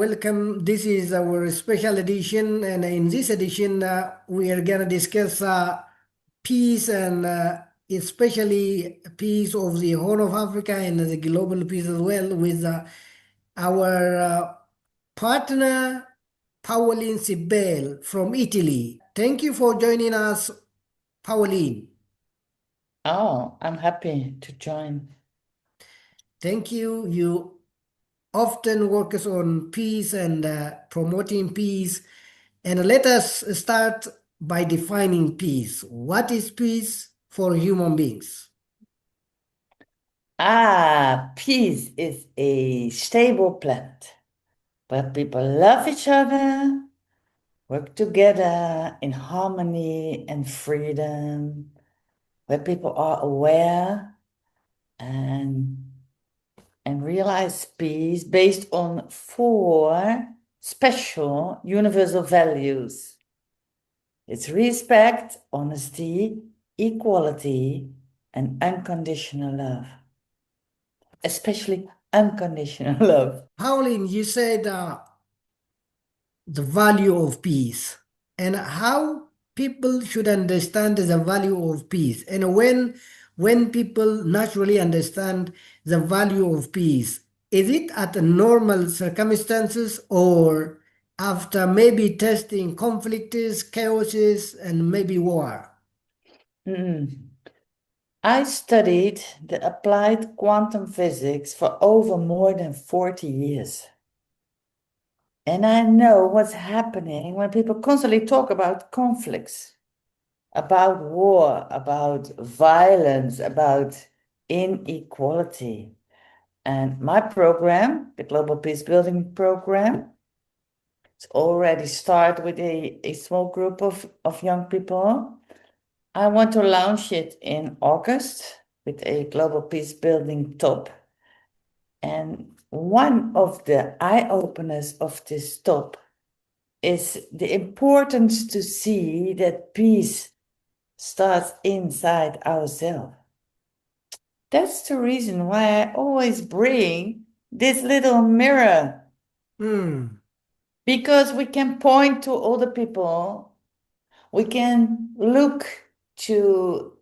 welcome. This is our special edition, and in this edition, we are gonna discuss peace and especially peace of the Horn of Africa and the global peace as well with our partner Pauline Sibbel from Italy. Thank you for joining us, Pauline. Oh, I'm happy to join. Thank you. You often works on peace and promoting peace. And let us start by defining peace. What is peace for human beings? Peace is a stable planet where people love each other, work together in harmony and freedom, where people are aware and realize peace based on four special universal values. It's respect, honesty, equality, and unconditional love. Especially unconditional love. Pauline, you said the value of peace and how people should understand the value of peace. And when people naturally understand the value of peace, is it at normal circumstances or after maybe testing conflicts, chaoses, and maybe war? Mm. I studied the applied quantum physics for over more than 40 years. And I know what's happening when people constantly talk about conflicts, about war, about violence, about inequality. And my program, the Global Peace Building Program, it's already started with a small group of young people. I want to launch it in August with a global peace building top. And one of the eye openers of this top is the importance to see that peace starts inside ourselves. That's the reason why I always bring this little mirror. Because we can point to other people, we can look to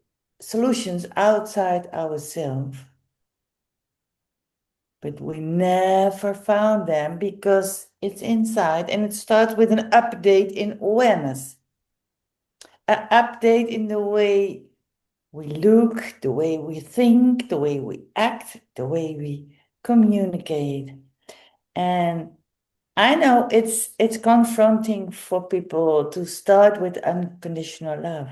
solutions outside ourselves, but we never found them because it's inside, and it starts with an update in awareness, an update in the way we look, the way we think, the way we act, the way we communicate. And I know it's confronting for people to start with unconditional love.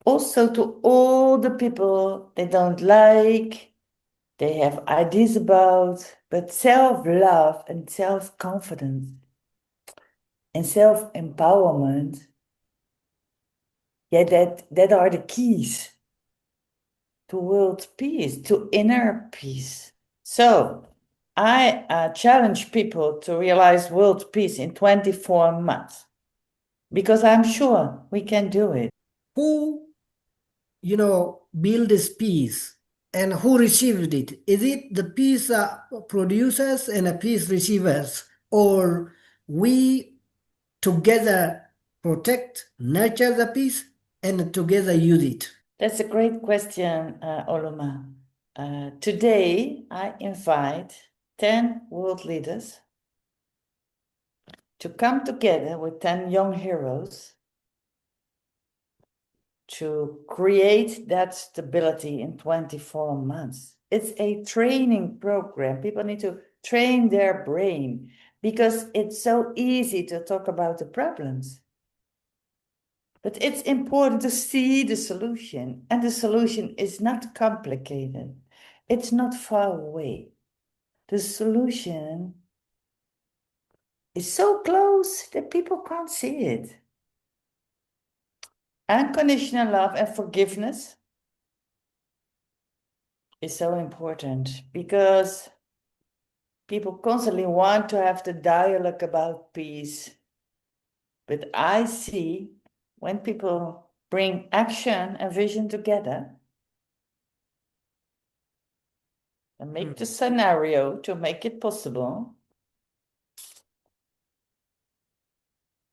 Also to all the people they don't like, they have ideas about, but self-love and self-confidence and self-empowerment, that are the keys to world peace, to inner peace. So I challenge people to realize world peace in 24 months, because I'm sure we can do it. Who, build this peace and who received it? Is it the peace producers and the peace receivers, or we together protect, nurture the peace, and together use it? That's a great question, Oluma. Today, I invite 10 world leaders to come together with 10 young heroes to create that stability in 24 months. It's a training program. People need to train their brain because it's so easy to talk about the problems. But it's important to see the solution, and the solution is not complicated. It's not far away. The solution is so close that people can't see it. Unconditional love and forgiveness is so important because people constantly want to have the dialogue about peace. But I see when people bring action and vision together and make the scenario to make it possible,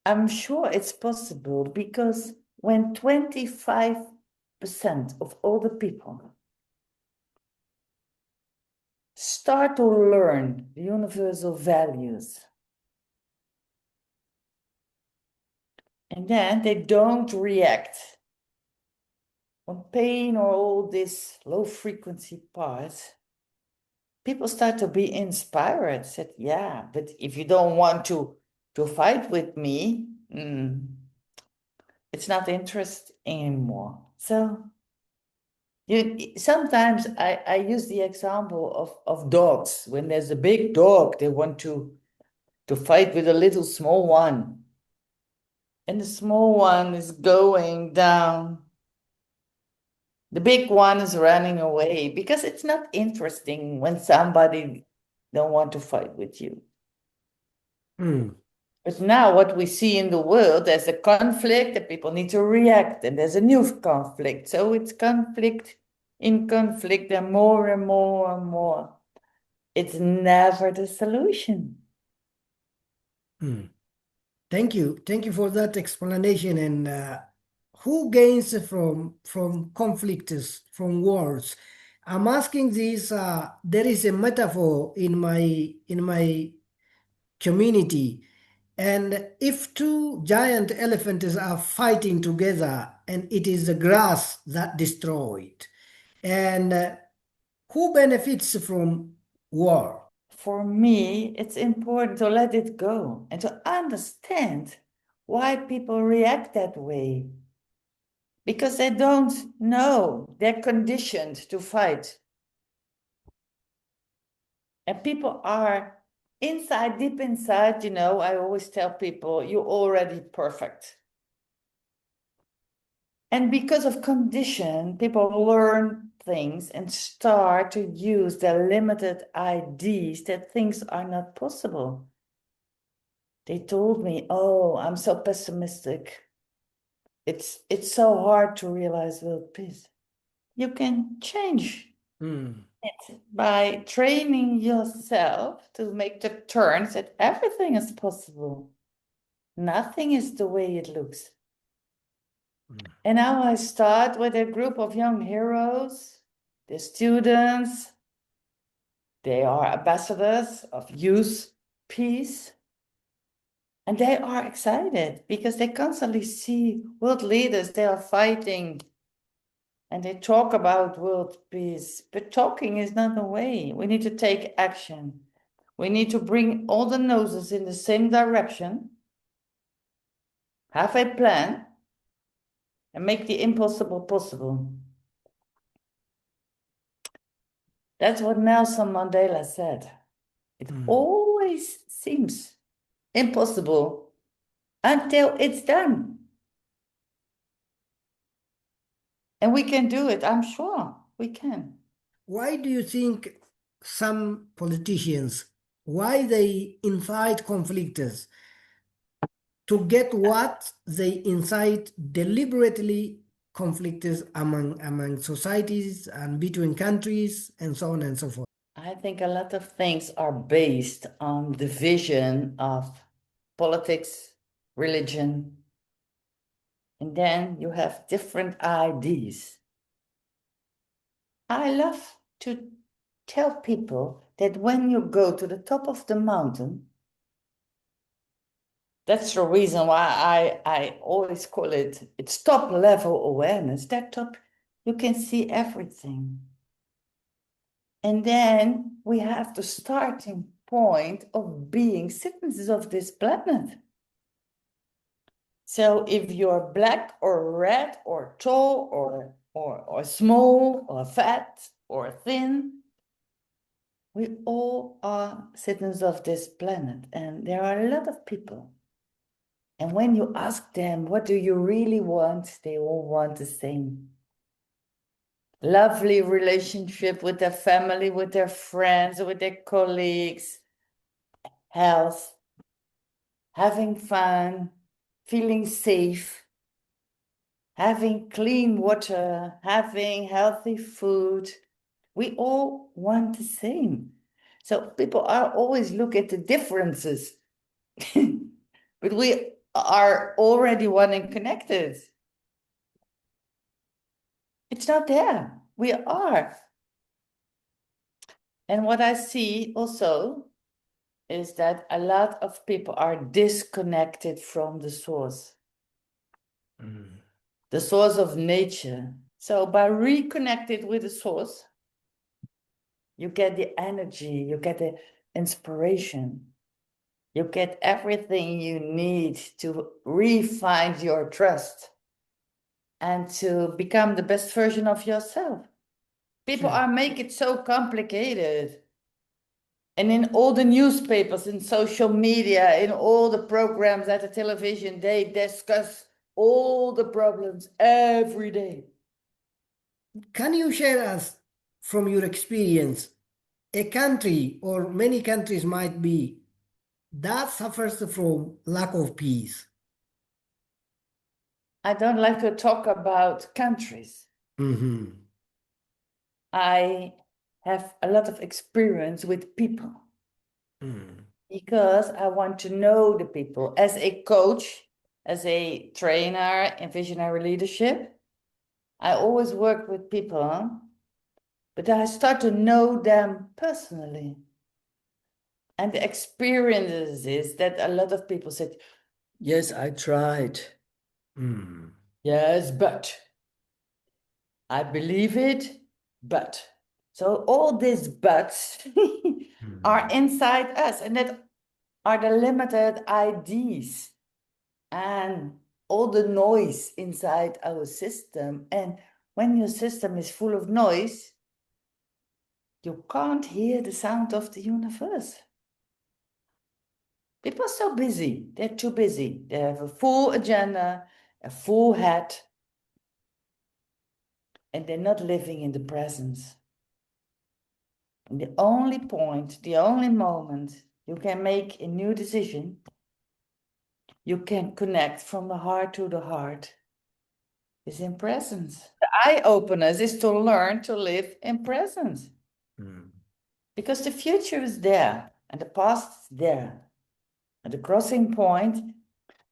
I'm sure it's possible because when 25% of all the people start to learn the universal values, and then they don't react on pain or all this low frequency parts, people start to be inspired. Said, yeah, but if you don't want to fight with me, it's not interest anymore. So sometimes I use the example of dogs. When there's a big dog, they want to fight with a little small one. And the small one is going down. The big one is running away because it's not interesting when somebody don't want to fight with you. But now what we see in the world, there's a conflict and people need to react, and there's a new conflict. So it's conflict in conflict and more and more and more. It's never the solution. Thank you. Thank you for that explanation. And who gains from conflicts, from wars? I'm asking this. There is a metaphor in my community, and if two giant elephants are fighting together, and it is the grass that destroyed, and who benefits from war? For me, it's important to let it go and to understand why people react that way. Because they don't know, they're conditioned to fight. And people are inside, deep inside, I always tell people, you're already perfect. And because of condition, people learn things and start to use their limited ideas that things are not possible. They told me, oh, I'm so pessimistic. It's so hard to realize world peace. You can change it by training yourself to make the turns that everything is possible. Nothing is the way it looks. And now I start with a group of young heroes, the students. They are ambassadors of youth peace. And they are excited because they constantly see world leaders, they are fighting and they talk about world peace. But talking is not the way. We need to take action. We need to bring all the noses in the same direction, have a plan, and make the impossible possible. That's what Nelson Mandela said. It always seems impossible until it's done. And we can do it, I'm sure we can. Why do you think some politicians, why they incite conflicts to get what they incite deliberately conflicts among societies and between countries and so on and so forth? I think a lot of things are based on the vision of politics, religion, and then you have different ideas. I love to tell people that when you go to the top of the mountain, that's the reason why I always call it's top level awareness. That top, you can see everything. And then we have the starting point of being citizens of this planet. So if you're black or red or tall or small or fat or thin, we all are citizens of this planet. And there are a lot of people. And when you ask them, what do you really want? They all want the same. Lovely relationship with their family, with their friends, with their colleagues, health, having fun, feeling safe, having clean water, having healthy food. We all want the same. So people are always look at the differences. But we are already one and connected. It's not there. We are. And what I see also is that a lot of people are disconnected from the source of nature. So by reconnected with the source, you get the energy, you get the inspiration, you get everything you need to refine your trust and to become the best version of yourself. People Sure. are making it so complicated. And in all the newspapers, in social media, in all the programs at the television, they discuss all the problems every day. Can you share us from your experience a country or many countries might be that suffers from lack of peace? I don't like to talk about countries. Mm-hmm. I have a lot of experience with people Mm. because I want to know the people. As a coach, as a trainer in visionary leadership, I always work with people, but I start to know them personally. And the experiences is that a lot of people said, yes, I tried. Mm. Yes, but I believe it, but. So all these buts are Mm. inside us, and that are the limited ideas and all the noise inside our system. And when your system is full of noise, you can't hear the sound of the universe. People are so busy. They're too busy. They have a full agenda, a full head, and they're not living in the presence. And the only point, the only moment you can make a new decision, you can connect from the heart to the heart, is in presence. The eye openers is to learn to live in presence. Mm. Because the future is there and the past is there. At the crossing point,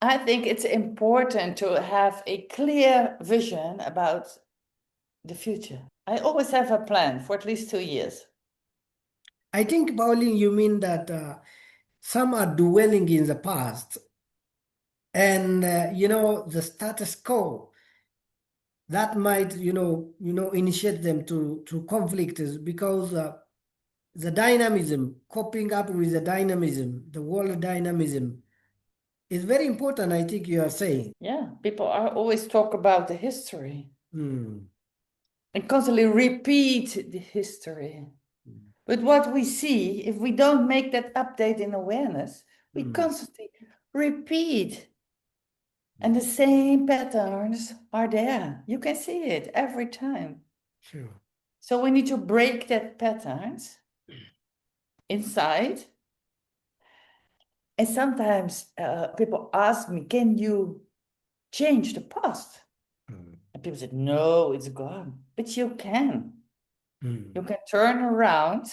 I think it's important to have a clear vision about the future. I always have a plan for at least 2 years. I think, Pauline, you mean that some are dwelling in the past and the status quo that might initiate them to conflict is because the dynamism, coping up with the dynamism, the world dynamism is very important. I think you are saying. Yeah, people are always talk about the history Hmm. and constantly repeat the history. But what we see, if we don't make that update in awareness, we Hmm. constantly repeat. And the same patterns are there. You can see it every time. Sure. So we need to break that patterns inside. And sometimes people ask me, can you change the past? Hmm. And people said, no, it's gone. But you can. Hmm. You can turn around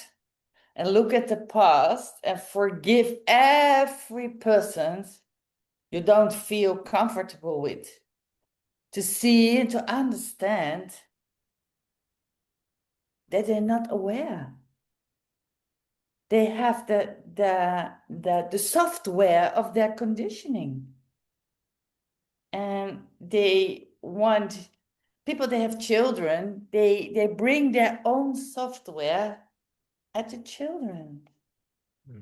and look at the past and forgive every person you don't feel comfortable with. To see and to understand that they're not aware. They have the software of their conditioning. And they want people, they have children, they bring their own software at the children. Hmm.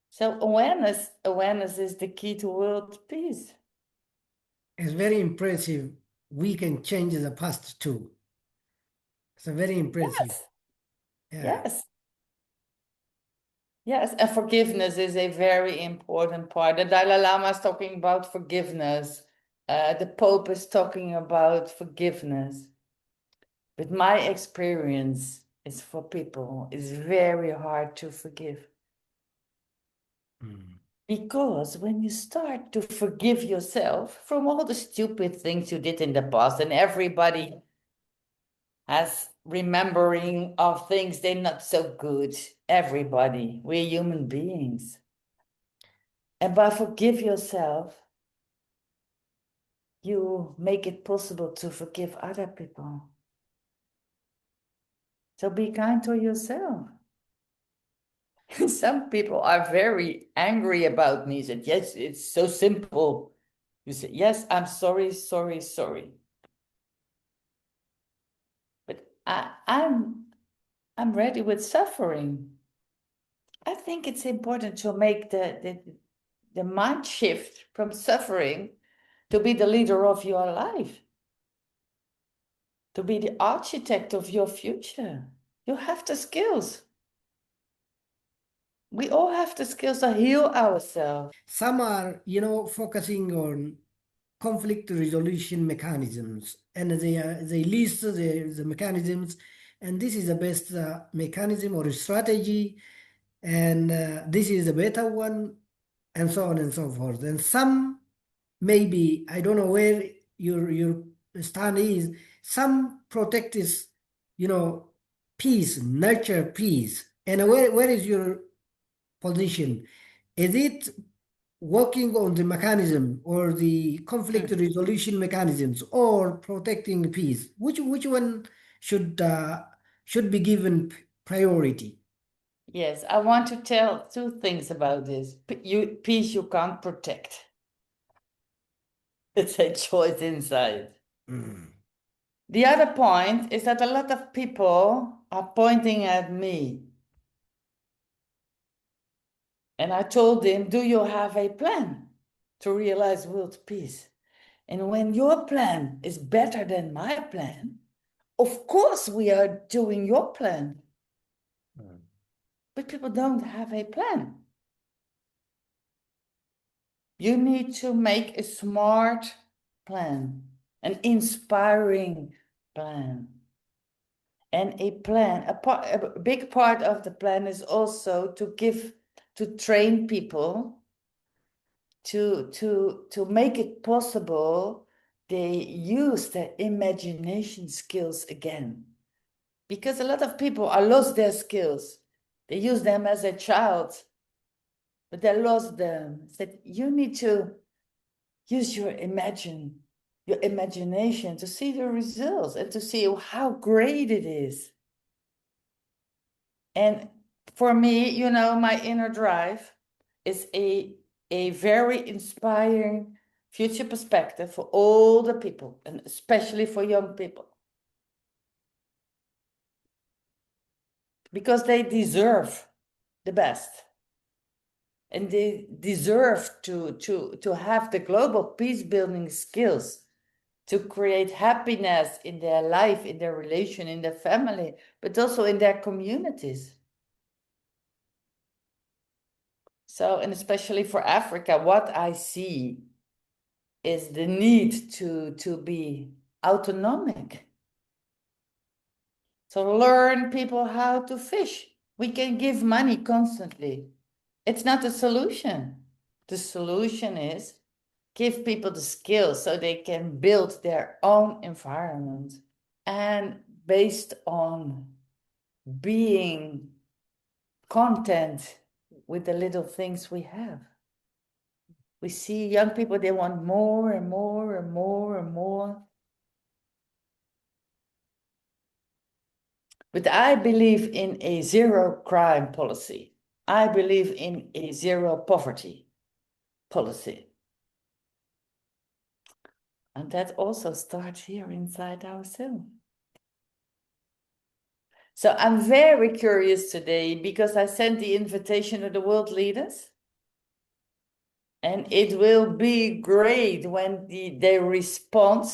So awareness is the key to world peace. It's very impressive. We can change the past too. It's a very impressive. Yes, Yeah. yes, yes. And forgiveness is a very important part. The Dalai Lama is talking about forgiveness. The Pope is talking about forgiveness. But my experience is for people, it's very hard to forgive. Hmm. Because when you start to forgive yourself from all the stupid things you did in the past, and everybody has remembering of things they're not so good. Everybody, we're human beings. And by forgive yourself, you make it possible to forgive other people. So be kind to yourself. Some people are very angry about me. Said, yes, it's so simple. You say, yes, I'm sorry, sorry, sorry. But I'm ready with suffering. I think it's important to make the mind shift from suffering to be the leader of your life, to be the architect of your future. You have the skills. We all have the skills to heal ourselves. Some are, focusing on conflict resolution mechanisms, and they list the mechanisms, and this is the best mechanism or strategy, and this is the better one, and so on and so forth. And some, maybe I don't know where your stand is. Some protect is, you know, peace, nurture peace, and where is your position? Is it working on the mechanism or the conflict resolution mechanisms or protecting peace? Which one should should be given priority? Yes, I want to tell two things about this. Peace you can't protect. It's a choice inside. Mm. The other point is that a lot of people are pointing at me. And I told them, do you have a plan to realize world peace? And when your plan is better than my plan, of course we are doing your plan. Mm. But people don't have a plan. You need to make a smart plan, an inspiring plan. And a plan, a big part of the plan is also to train people to make it possible they use their imagination skills again. Because a lot of people are lost their skills. They use them as a child, but they lost them. That you need to use your imagination to see the results and to see how great it is. And for me, my inner drive is a very inspiring future perspective for all the people, and especially for young people. Because they deserve the best. And they deserve to have the global peace building skills to create happiness in their life, in their relation, in their family, but also in their communities. So, and especially for Africa, what I see is the need to be autonomic. So learn people how to fish. We can give money constantly. It's not the solution. The solution is give people the skills so they can build their own environment. And based on being content with the little things we have. We see young people, they want more and more and more and more. But I believe in a zero crime policy. I believe in a zero poverty policy. And that also starts here inside ourselves. So I'm very curious today because I sent the invitation to the world leaders. And it will be great when they respond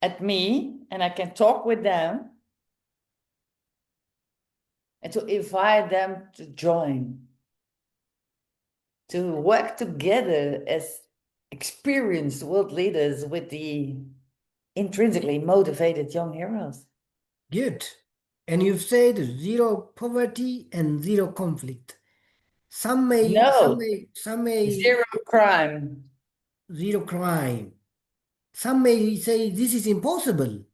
at me and I can talk with them and to invite them to join, to work together as experienced world leaders with the intrinsically motivated young heroes. Good. And you've said zero poverty and zero conflict. No, Some may zero crime. zero crime. Some may say this is impossible.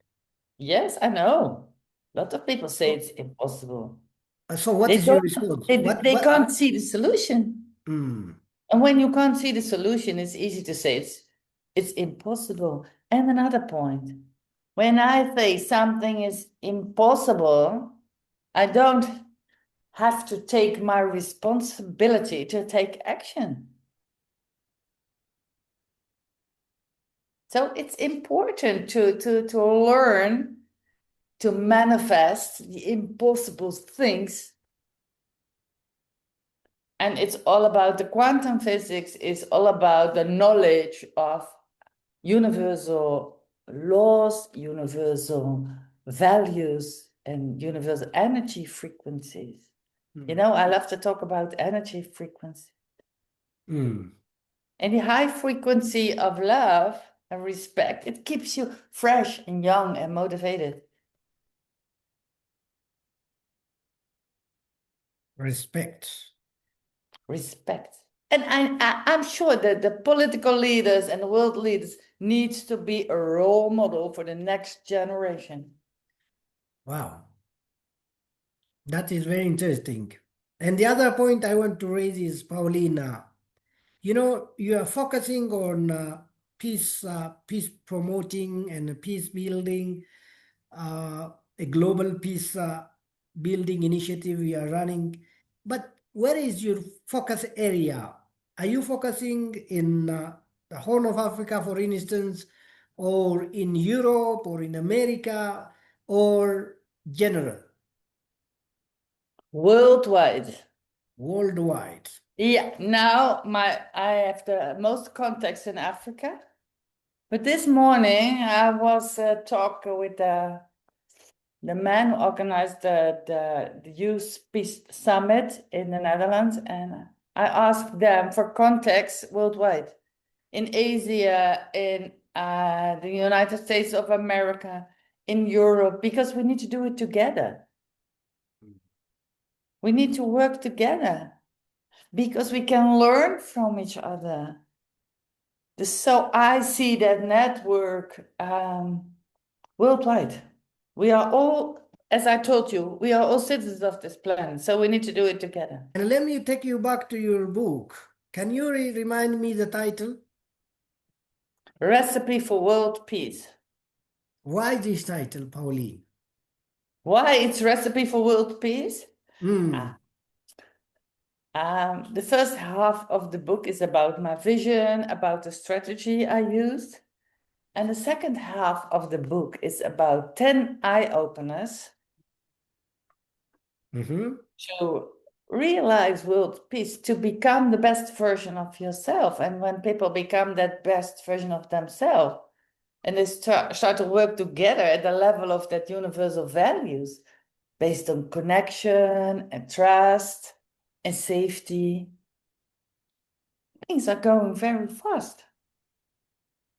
Yes, I know. A lot of people say So, it's impossible. So what They is your don't, response? they can't see the solution. Mm, And when you can't see the solution, it's easy to say it's impossible. And another point, when I say something is impossible, I don't have to take my responsibility to take action. So it's important to learn to manifest the impossible things. And it's all about the quantum physics is all about the knowledge of universal laws, universal values, and universal energy frequencies. You mm, know, I love to talk about energy frequency. mm. And the high frequency of love and respect, it keeps you fresh and young and motivated. Respect. Respect. And I'm sure that the political leaders and the world leaders needs to be a role model for the next generation. Wow. That is very interesting. And the other point I want to raise is, Paulina, you are focusing on peace promoting and peace building, a global peace building initiative you are running. But where is your focus area? Are you focusing in the Horn of Africa, for instance, or in Europe, or in America, or general, Worldwide. worldwide? Yeah, now I have the most contacts in Africa. But this morning I was talking with the man who organized the Youth Peace Summit in the Netherlands, and I asked them for contacts worldwide, in Asia, in the United States of America, in Europe, because we need to do it together. We need to work together because we can learn from each other. So I see that network worldwide. We are all, as I told you, we are all citizens of this planet, so we need to do it together. And let me take you back to your book. Can you remind me the title? Recipe for World Peace. Why this title, Pauline? Why it's Recipe for World Peace? Mm. The first half of the book is about my vision, about the strategy I used. And the second half of the book is about 10 eye-openers Mm-hmm. to realize world peace, to become the best version of yourself. And when people become that best version of themselves, and they start to work together at the level of that universal values based on connection and trust and safety, things are going very fast.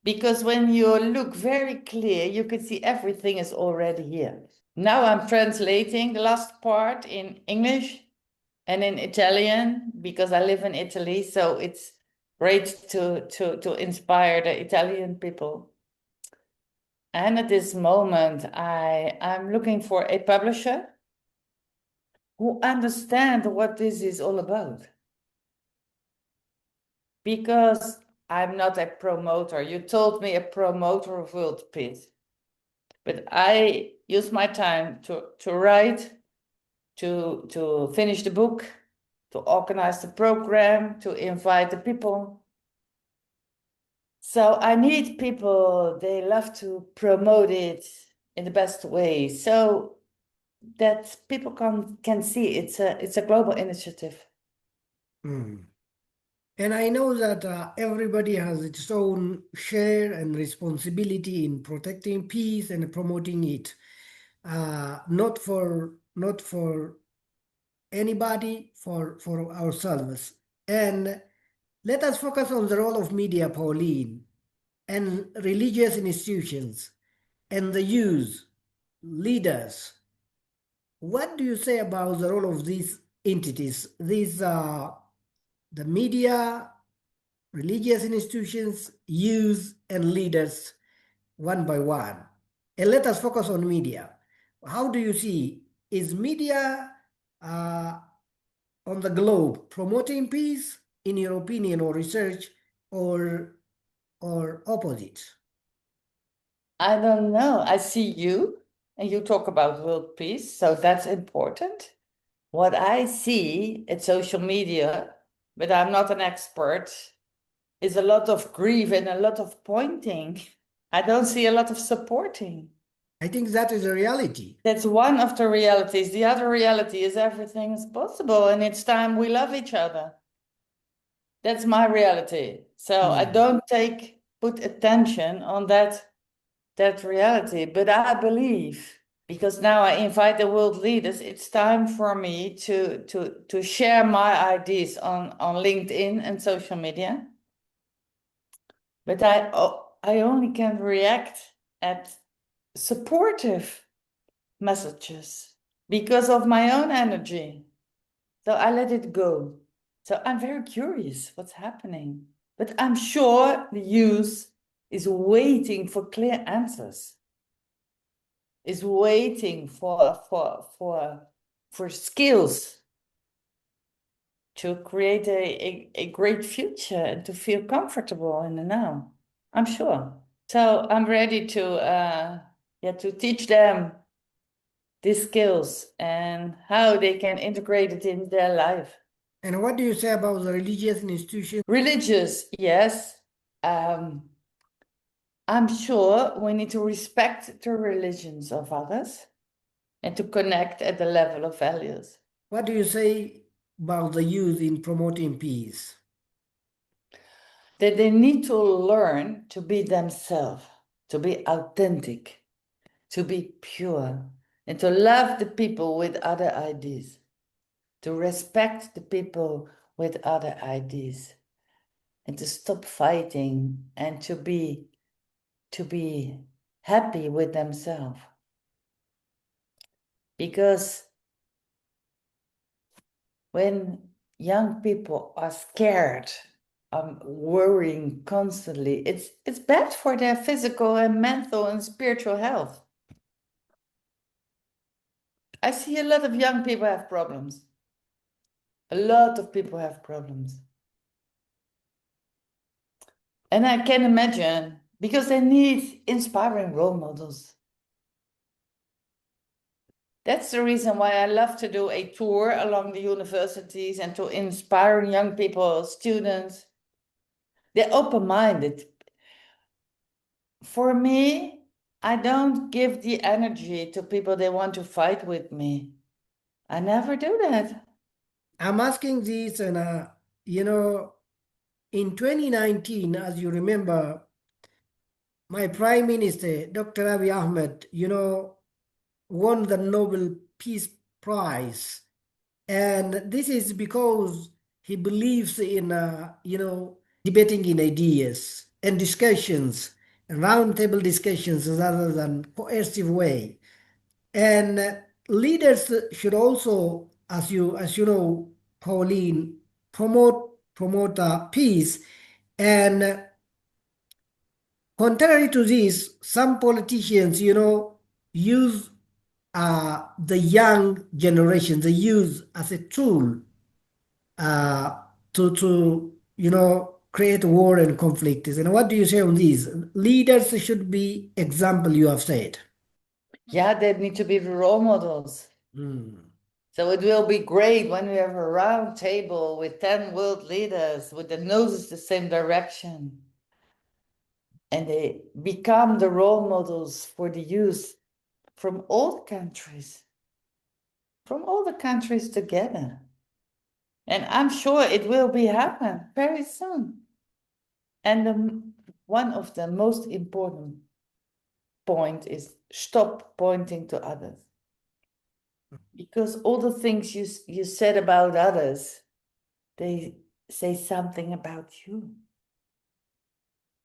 Because when you look very clear, you can see everything is already here. Now I'm translating the last part in English and in Italian because I live in Italy, so it's great to inspire the Italian people. And at this moment, I'm looking for a publisher who understands what this is all about. Because I'm not a promoter. You told me a promoter of world peace. But I use my time to write, to finish the book, to organize the program, to invite the people. So I need people, they love to promote it in the best way so that people can see it's a global initiative. Mm. And I know that everybody has its own share and responsibility in protecting peace and promoting it. Not for anybody, for ourselves. And let us focus on the role of media, Pauline, and religious institutions and the youth leaders. What do you say about the role of these entities? These the media, religious institutions, youth, and leaders, one by one. And let us focus on media. How do you see, is media uh, on the globe promoting peace, in your opinion or research, or opposite? I don't know. I see you and you talk about world peace, so that's important. What I see at social media, but I'm not an expert, is a lot of grief and a lot of pointing. I don't see a lot of supporting. I think that is a reality. That's one of the realities. The other reality is everything is possible and it's time we love each other. That's my reality. So I Mm. don't put attention on that reality, but I believe because now I invite the world leaders, it's time for me to share my ideas on LinkedIn and social media. But I only can react at supportive messages because of my own energy. So I let it go. So I'm very curious what's happening. But I'm sure the youth is waiting for clear answers, is waiting for skills to create a great future and to feel comfortable in the now. I'm sure. So I'm ready to teach them these skills and how they can integrate it in their life. And what do you say about the religious institutions? Religious, yes. Um, I'm sure we need to respect the religions of others and to connect at the level of values. What do you say about the youth in promoting peace? That they need to learn to be themselves, to be authentic, to be pure, and to love the people with other ideas, to respect the people with other ideas, and to stop fighting and to be happy with themselves. Because when young people are scared, worrying constantly, it's bad for their physical and mental and spiritual health. I see a lot of young people have problems. A lot of people have problems. And I can imagine because they need inspiring role models. That's the reason why I love to do a tour along the universities and to inspire young people, students. They're open-minded. For me, I don't give the energy to people they want to fight with me. I never do that. I'm asking this, and in 2019, as you remember, my Prime Minister, Dr. Abiy Ahmed, won the Nobel Peace Prize. And this is because he believes in, debating in ideas and discussions, roundtable discussions rather than coercive way. And leaders should also, as you know, Pauline, promote peace. And contrary to this, some politicians, use the young generation, the youth, as a tool uh, to create war and conflict. And what do you say on these? Leaders should be example. You have said. Yeah, they need to be the role models. Hmm. So it will be great when we have a round table with 10 world leaders with the noses the same direction. And they become the role models for the youth from all the countries together. And I'm sure it will be happen very soon. And one of the most important point is stop pointing to others. Because all the things you said about others, they say something about you.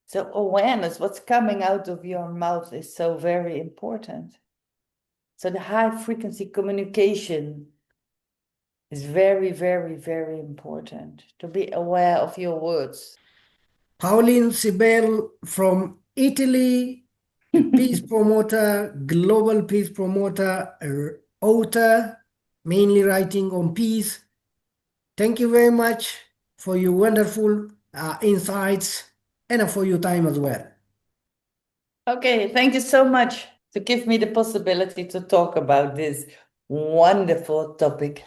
So awareness, what's coming out of your mouth is so very important. So the high frequency communication is very, very, very important to be aware of your words. Pauline Sibbel from Italy, a peace promoter, global peace promoter, author. mainly writing on peace. Thank you very much for your wonderful insights and for your time as well. Okay, thank you so much to give me the possibility to talk about this wonderful topic.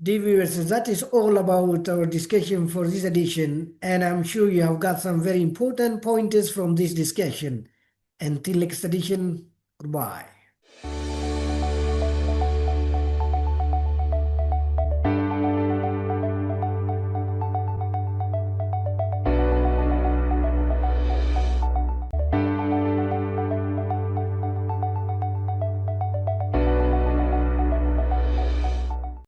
Dear viewers, that is all about our discussion for this edition, and I'm sure you have got some very important pointers from this discussion. Until next edition, goodbye.